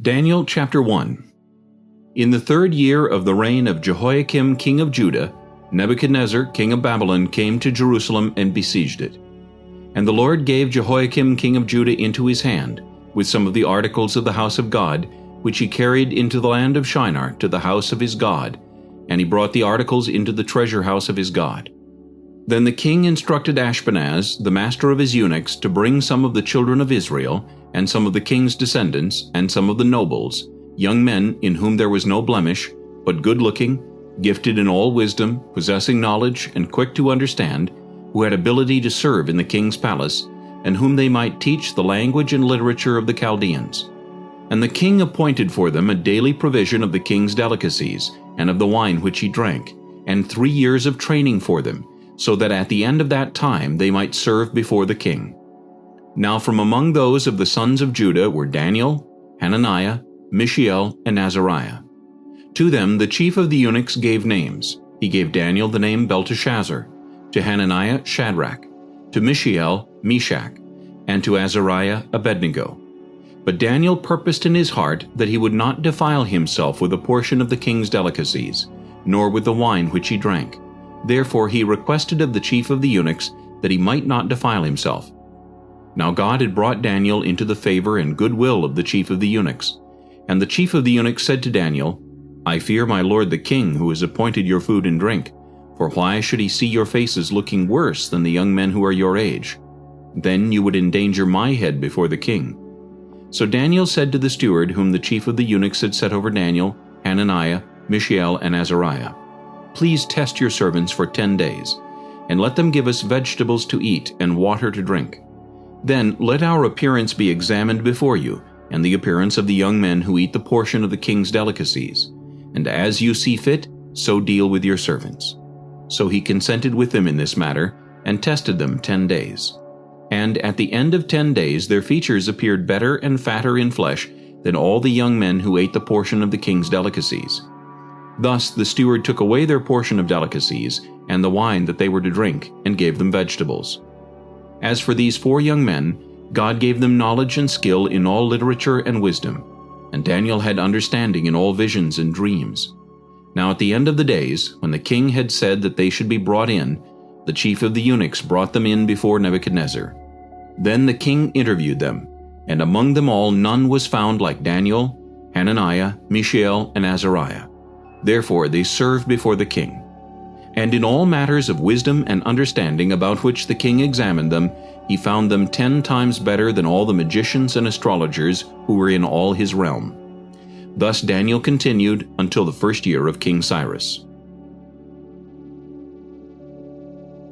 Daniel chapter 1. In the 3rd year of the reign of Jehoiakim king of Judah, Nebuchadnezzar king of Babylon came to Jerusalem and besieged it. And the Lord gave Jehoiakim king of Judah into his hand, with some of the articles of the house of God, which he carried into the land of Shinar to the house of his God, and he brought the articles into the treasure house of his God. Then the king instructed Ashpenaz, the master of his eunuchs, to bring some of the children of Israel, and some of the king's descendants, and some of the nobles, young men in whom there was no blemish, but good-looking, gifted in all wisdom, possessing knowledge, and quick to understand, who had ability to serve in the king's palace, and whom they might teach the language and literature of the Chaldeans. And the king appointed for them a daily provision of the king's delicacies, and of the wine which he drank, and 3 years of training for them, so that at the end of that time they might serve before the king. Now from among those of the sons of Judah were Daniel, Hananiah, Mishael, and Azariah. To them the chief of the eunuchs gave names. He gave Daniel the name Belteshazzar, to Hananiah Shadrach, to Mishael Meshach, and to Azariah Abednego. But Daniel purposed in his heart that he would not defile himself with a portion of the king's delicacies, nor with the wine which he drank. Therefore he requested of the chief of the eunuchs that he might not defile himself. Now God had brought Daniel into the favor and goodwill of the chief of the eunuchs. And the chief of the eunuchs said to Daniel, I fear my lord the king, who has appointed your food and drink. For why should he see your faces looking worse than the young men who are your age? Then you would endanger my head before the king. So Daniel said to the steward whom the chief of the eunuchs had set over Daniel, Hananiah, Mishael, and Azariah, Please test your servants for 10 days, and let them give us vegetables to eat and water to drink. Then let our appearance be examined before you, and the appearance of the young men who eat the portion of the king's delicacies. And as you see fit, so deal with your servants. So he consented with them in this matter, and tested them 10 days. And at the end of 10 days their features appeared better and fatter in flesh than all the young men who ate the portion of the king's delicacies. Thus the steward took away their portion of delicacies, and the wine that they were to drink, and gave them vegetables. As for these 4 young men, God gave them knowledge and skill in all literature and wisdom, and Daniel had understanding in all visions and dreams. Now at the end of the days, when the king had said that they should be brought in, the chief of the eunuchs brought them in before Nebuchadnezzar. Then the king interviewed them, and among them all none was found like Daniel, Hananiah, Mishael, and Azariah. Therefore they served before the king. And in all matters of wisdom and understanding about which the king examined them, he found them 10 times better than all the magicians and astrologers who were in all his realm. Thus Daniel continued until the 1st year of King Cyrus.